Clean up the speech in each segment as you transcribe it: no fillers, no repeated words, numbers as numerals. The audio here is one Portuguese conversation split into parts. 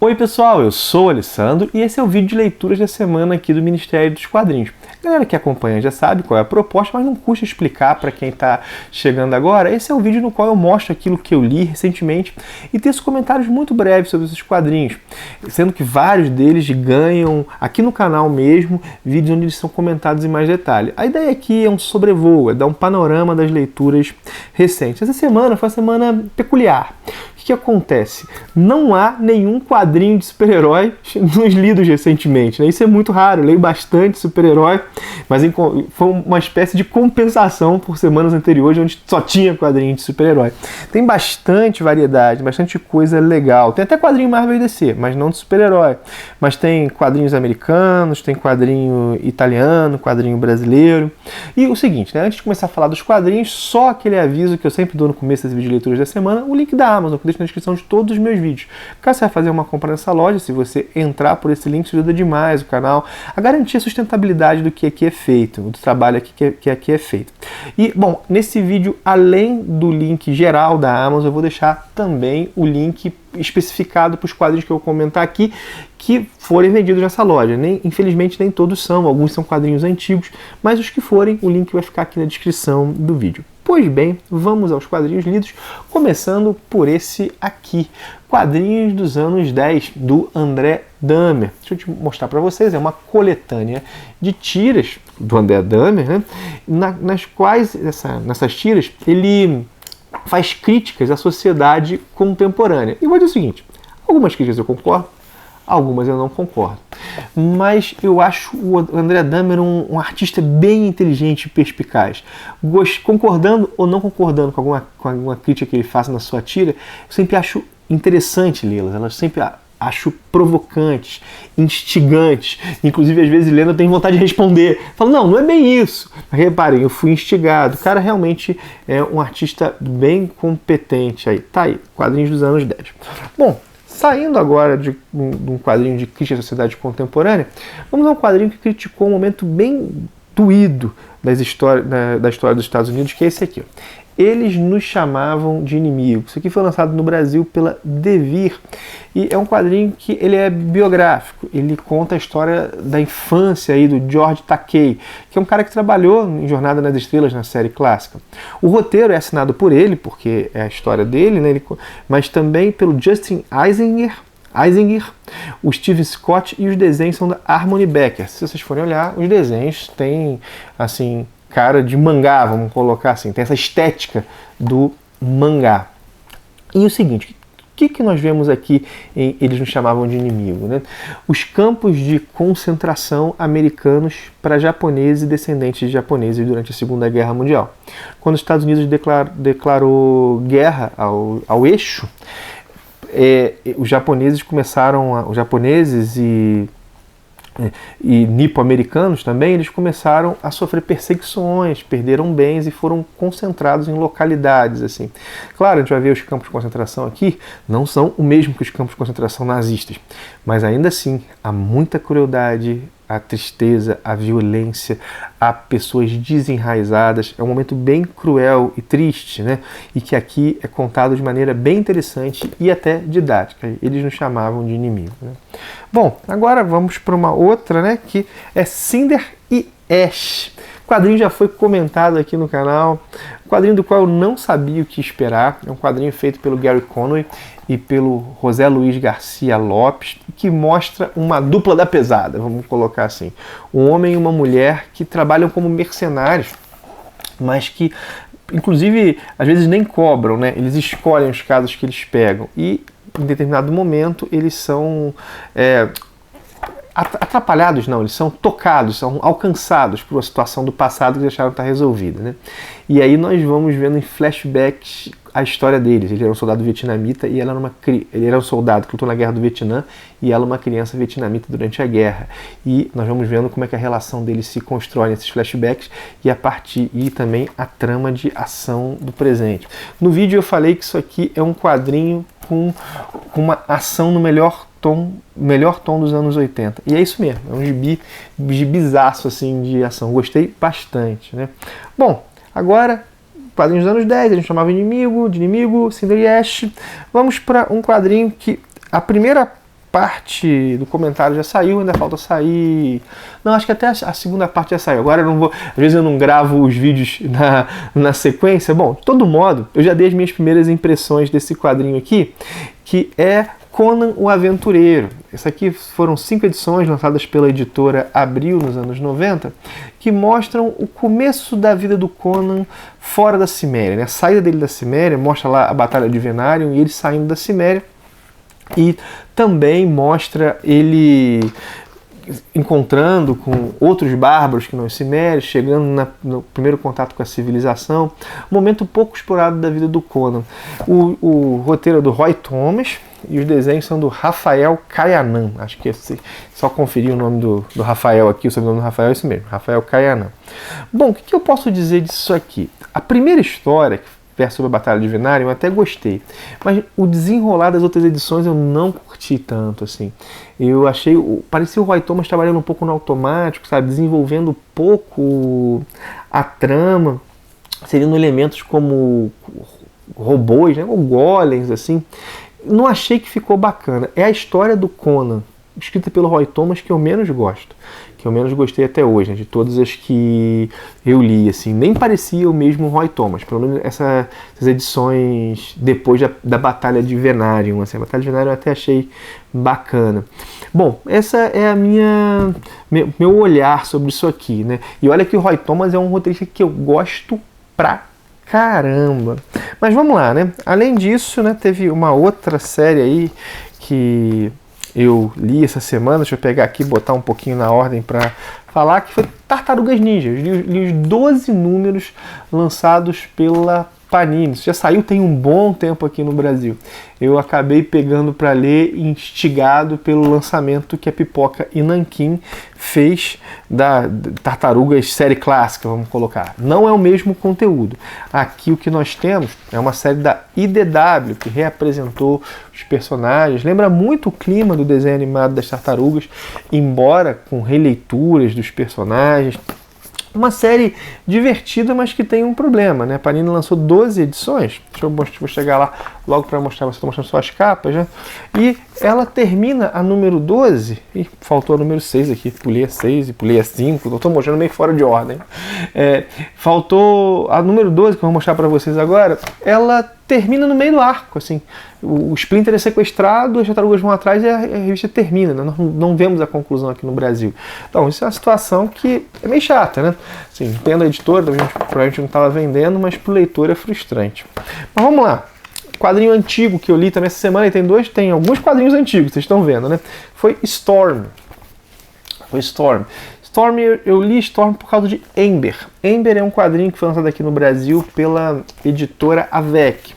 Oi pessoal, eu sou o Alessandro e esse é o vídeo de leituras da semana aqui do Ministério dos Quadrinhos. Galera que acompanha já sabe qual é a proposta, mas não custa explicar para quem está chegando agora. Esse é o vídeo no qual eu mostro aquilo que eu li recentemente e teço comentários muito breves sobre esses quadrinhos, sendo que vários deles ganham, aqui no canal mesmo, vídeos onde eles são comentados em mais detalhe. A ideia aqui é um sobrevoo, é dar um panorama das leituras recentes. Essa semana foi uma semana peculiar. O que acontece? Não há nenhum quadrinho de super-herói nos lidos recentemente, né? Isso é muito raro, eu leio bastante super-herói, mas foi uma espécie de compensação por semanas anteriores, onde só tinha quadrinho de super-herói. Tem bastante variedade, bastante coisa legal. Tem até quadrinho Marvel e DC, mas não de super-herói. Mas tem quadrinhos americanos, tem quadrinho italiano, quadrinho brasileiro. E o seguinte, né? Antes de começar a falar dos quadrinhos, só aquele aviso que eu sempre dou no começo das videoleituras da semana, o link da Amazon, que eu deixo na descrição de todos os meus vídeos. Caso você vai fazer uma compra nessa loja, se você entrar por esse link, isso ajuda demais o canal a garantir a sustentabilidade do que aqui é feito, do trabalho aqui que aqui é feito. E, bom, nesse vídeo, além do link geral da Amazon, eu vou deixar também o link especificado para os quadrinhos que eu vou comentar aqui, que forem vendidos nessa loja. Infelizmente nem todos são, alguns são quadrinhos antigos, mas os que forem, o link vai ficar aqui na descrição do vídeo. Pois bem, vamos aos quadrinhos lidos, começando por esse aqui, quadrinhos dos anos 10, do André Dahmer. Deixa eu te mostrar para vocês, é uma coletânea de tiras do André Dahmer, né, nas quais, nessas tiras, ele faz críticas à sociedade contemporânea. E vou dizer o seguinte, algumas críticas eu concordo, algumas eu não concordo. Mas eu acho o André Dahmer um artista bem inteligente e perspicaz. Concordando ou não concordando com alguma crítica que ele faça na sua tira, eu sempre acho interessante lê-las. Elas sempre acho provocantes, instigantes. Inclusive, às vezes, lendo, eu tenho vontade de responder. Falo, não é bem isso. Mas, reparem, eu fui instigado. O cara realmente é um artista bem competente. Aí, tá aí, quadrinhos dos anos 10. Bom, saindo agora de um quadrinho de crítica à sociedade contemporânea, vamos a um quadrinho que criticou um momento bem doído da história dos Estados Unidos, que é esse aqui. Eles nos chamavam de inimigos. Isso aqui foi lançado no Brasil pela Devir. E é um quadrinho que ele é biográfico. Ele conta a história da infância aí do George Takei, que é um cara que trabalhou em Jornada nas Estrelas, na série clássica. O roteiro é assinado por ele, porque é a história dele, né? Mas também pelo Justin Eisinger, o Steve Scott, e os desenhos são da Harmony Becker. Se vocês forem olhar, os desenhos têm, assim, cara de mangá, vamos colocar assim, tem essa estética do mangá. E o seguinte, o que nós vemos aqui, eles nos chamavam de inimigo, né? Os campos de concentração americanos para japoneses e descendentes de japoneses durante a Segunda Guerra Mundial. Quando os Estados Unidos declarou guerra ao eixo, os japoneses e nipo-americanos também, eles começaram a sofrer perseguições, perderam bens e foram concentrados em localidades, assim. Claro, a gente vai ver os campos de concentração aqui, não são o mesmo que os campos de concentração nazistas, mas ainda assim, há muita crueldade, a tristeza, a violência, há pessoas desenraizadas. É um momento bem cruel e triste, né? E que aqui é contado de maneira bem interessante e até didática. Eles nos chamavam de inimigo, né? Bom, agora vamos para uma outra, né? Que é Cinder e Ash. O quadrinho já foi comentado aqui no canal, quadrinho do qual eu não sabia o que esperar. É um quadrinho feito pelo Gary Conway e pelo José Luiz Garcia Lopes, que mostra uma dupla da pesada, vamos colocar assim. Um homem e uma mulher que trabalham como mercenários, mas que, inclusive, às vezes nem cobram, né? Eles escolhem os casos que eles pegam e, em determinado momento, eles são atrapalhados, não, eles são tocados, são alcançados por uma situação do passado que deixaram de estar resolvida, né? E aí nós vamos vendo em flashbacks a história deles. Ele era um soldado vietnamita e ela ele era um soldado que lutou na guerra do Vietnã e ela uma criança vietnamita durante a guerra. E nós vamos vendo como é que a relação deles se constrói nesses flashbacks e também a trama de ação do presente. No vídeo eu falei que isso aqui é um quadrinho com uma ação no melhor tom dos anos 80. E é isso mesmo, é um gibizaço assim de ação. Gostei bastante, né? Bom, agora quadrinhos dos anos 10, a gente chamava de inimigo, Cinder e Ash. Vamos para um quadrinho que a primeira parte do comentário já saiu, ainda falta sair. Não, acho que até a segunda parte já saiu. Agora eu não vou. Às vezes eu não gravo os vídeos na sequência. Bom, de todo modo, eu já dei as minhas primeiras impressões desse quadrinho aqui, que é Conan o Aventureiro. Essa aqui foram 5 edições lançadas pela editora Abril nos anos 90, que mostram o começo da vida do Conan fora da Ciméria, né? A saída dele da Ciméria, mostra lá a Batalha de Venarium e ele saindo da Ciméria. E também mostra ele encontrando com outros bárbaros que não os cimérios, chegando no primeiro contato com a civilização. Um momento pouco explorado da vida do Conan. O roteiro é do Roy Thomas e os desenhos são do Rafael Kayanan. Acho que só conferir o nome do Rafael aqui, o sobrenome do Rafael é isso mesmo, Rafael Kayanan. Bom, o que eu posso dizer disso aqui? A primeira história, que sobre a Batalha de Venarium, eu até gostei, mas o desenrolar das outras edições eu não curti tanto, assim. Eu achei, parecia o Roy Thomas trabalhando um pouco no automático, sabe, desenvolvendo pouco a trama, seriam elementos como robôs, né, ou golems, assim. Não achei que ficou bacana. É a história do Conan, escrita pelo Roy Thomas, que eu menos gosto, que eu menos gostei até hoje, né, de todas as que eu li, assim, nem parecia o mesmo Roy Thomas, pelo menos essas edições depois da Batalha de Venarium, assim, a Batalha de Venarium eu até achei bacana. Bom, essa é meu olhar sobre isso aqui, né, e olha que o Roy Thomas é um roteirista que eu gosto pra caramba. Mas vamos lá, né, além disso, né, teve uma outra série aí que eu li essa semana, deixa eu pegar aqui e botar um pouquinho na ordem para falar, que foi Tartarugas Ninja. Eu li os 12 números lançados pela Panini. Isso já saiu tem um bom tempo aqui no Brasil. Eu acabei pegando para ler, instigado pelo lançamento que a Pipoca e Nanquim fez da Tartarugas série clássica, vamos colocar. Não é o mesmo conteúdo. Aqui o que nós temos é uma série da IDW, que reapresentou os personagens. Lembra muito o clima do desenho animado das Tartarugas, embora com releituras dos personagens. Uma série divertida, mas que tem um problema, né? A Panini lançou 12 edições. Vou chegar lá logo para mostrar. Você está mostrando só as capas, né? E ela termina a número 12. E faltou a número 6 aqui. Pulei a 6 e pulei a 5. Estou mostrando meio fora de ordem. Faltou a número 12, que eu vou mostrar para vocês agora. Ela termina no meio do arco, assim. O Splinter é sequestrado, as tartarugas vão atrás e a revista termina, né? Nós não vemos a conclusão aqui no Brasil. Então, isso é uma situação que é meio chata, né? Assim, entendo a editora, a gente provavelmente não estava vendendo, mas para o leitor é frustrante. Mas vamos lá. Quadrinho antigo que eu li também essa semana, e tem alguns quadrinhos antigos, vocês estão vendo, né? Foi Storm. Storm, eu li Storm por causa de Ember. Ember é um quadrinho que foi lançado aqui no Brasil pela editora Avec.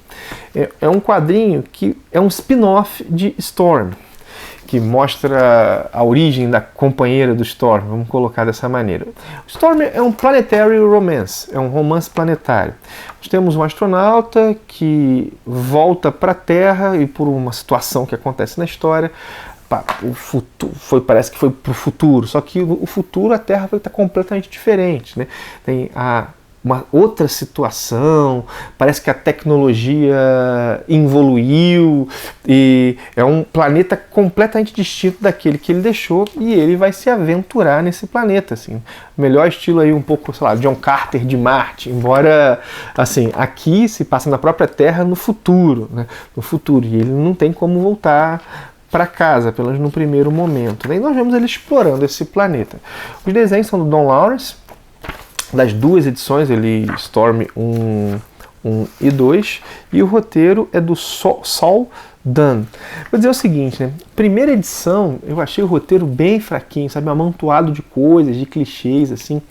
É um quadrinho que é um spin-off de Storm, que mostra a origem da companheira do Storm, vamos colocar dessa maneira. Storm é um planetary romance, é um romance planetário. Nós temos um astronauta que volta para a Terra e por uma situação que acontece na história, o futuro parece que foi para o futuro, só que o futuro, a Terra vai estar completamente diferente, né? Tem uma outra situação, parece que a tecnologia evoluiu e é um planeta completamente distinto daquele que ele deixou e ele vai se aventurar nesse planeta, assim. Melhor estilo aí um pouco, sei lá, John Carter de Marte, embora, assim, aqui se passa na própria Terra no futuro, né? No futuro, e ele não tem como voltar para casa, pelo menos no primeiro momento. Daí nós vemos ele explorando esse planeta. Os desenhos são do Don Lawrence, das 2 edições, ele Storm 1 e 2, e o roteiro é do Saul Dunn. Vou dizer o seguinte, né? Primeira edição, eu achei o roteiro bem fraquinho, sabe? Amontoado de coisas, de clichês, assim.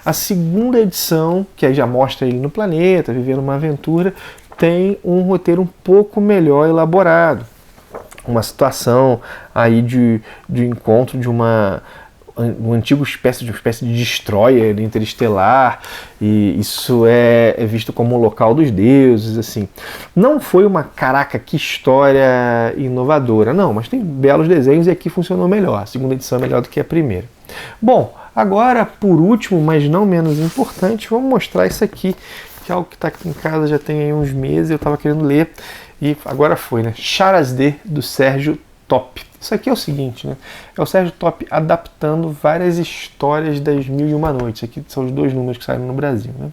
A segunda edição, que aí já mostra ele no planeta, vivendo uma aventura, tem um roteiro um pouco melhor elaborado. Uma situação aí de encontro de uma antiga espécie de destroyer interestelar, e isso é visto como o local dos deuses, assim. Não foi uma caraca, que história inovadora, não, mas tem belos desenhos e aqui funcionou melhor. A segunda edição é melhor do que a primeira. Bom, agora, por último, mas não menos importante, vamos mostrar isso aqui, que é algo que está aqui em casa já tem aí uns meses, eu estava querendo ler, e agora foi, né? Charasde, do Sérgio Top. Isso aqui é o seguinte, né? É o Sérgio Top adaptando várias histórias das Mil e Uma Noites. Aqui são os 2 números que saíram no Brasil, né?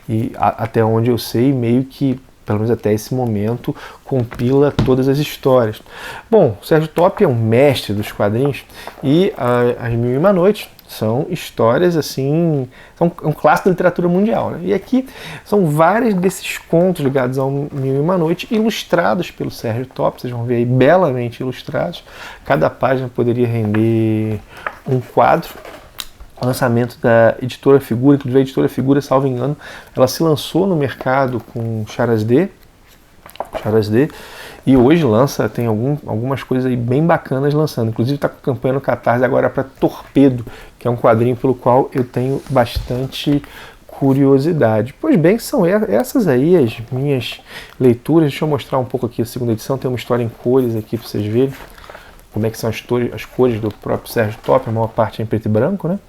E até onde eu sei, meio que, pelo menos até esse momento, compila todas as histórias. Bom, o Sérgio Top é um mestre dos quadrinhos e as Mil e Uma Noites são histórias assim, são um clássico da literatura mundial, né? E aqui são vários desses contos ligados ao Mil e Uma Noite, ilustrados pelo Sérgio Top, vocês vão ver aí belamente ilustrados. Cada página poderia render um quadro. O lançamento da Editora Figura, inclusive a Editora Figura, salvo engano, ela se lançou no mercado com Charas D, e hoje tem algumas coisas aí bem bacanas lançando. Inclusive está com campanha no Catarse agora para Torpedo, que é um quadrinho pelo qual eu tenho bastante curiosidade. Pois bem, são essas aí as minhas leituras. Deixa eu mostrar um pouco aqui a segunda edição, tem uma história em cores aqui para vocês verem como é que são as cores do próprio Sérgio Top, a maior parte é em preto e branco, né?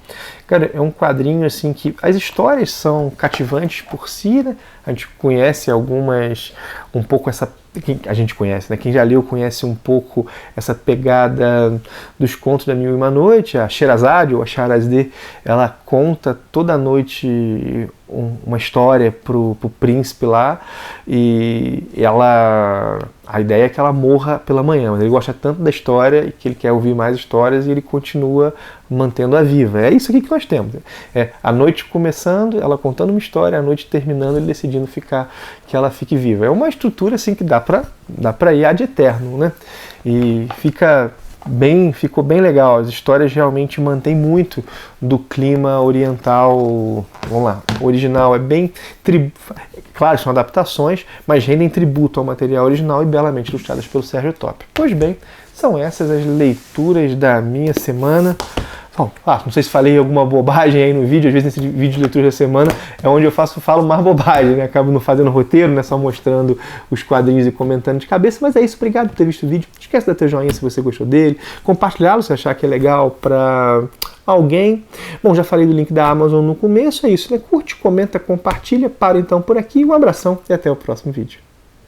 Cara, é um quadrinho assim que as histórias são cativantes por si, né? A gente conhece um pouco essa... A gente conhece, né? Quem já leu conhece um pouco essa pegada dos contos da Mil e Uma Noite. A Sherazade, ou a Charazade, ela conta toda noite uma história pro príncipe lá, e a ideia é que ela morra pela manhã, mas ele gosta tanto da história que ele quer ouvir mais histórias e ele continua mantendo-a viva. É isso aqui que nós temos. É a noite começando, ela contando uma história, a noite terminando, ele decidindo que ela fique viva. É uma estrutura assim que dá para ir ad eterno, né? E ficou bem legal. As histórias realmente mantêm muito do clima oriental, vamos lá, original. É bem... Claro, são adaptações, mas rendem tributo ao material original e belamente ilustradas pelo Sérgio Top. Pois bem, são essas as leituras da minha semana. Bom, não sei se falei alguma bobagem aí no vídeo, às vezes nesse vídeo de leitura da semana é onde eu falo mais bobagem, né? Acabo não fazendo roteiro, né? Só mostrando os quadrinhos e comentando de cabeça, mas é isso, obrigado por ter visto o vídeo. Não esquece de dar teu joinha se você gostou dele, compartilhá-lo se achar que é legal para alguém. Bom, já falei do link da Amazon no começo, é isso, né? Curte, comenta, compartilha, para então por aqui, um abração e até o próximo vídeo.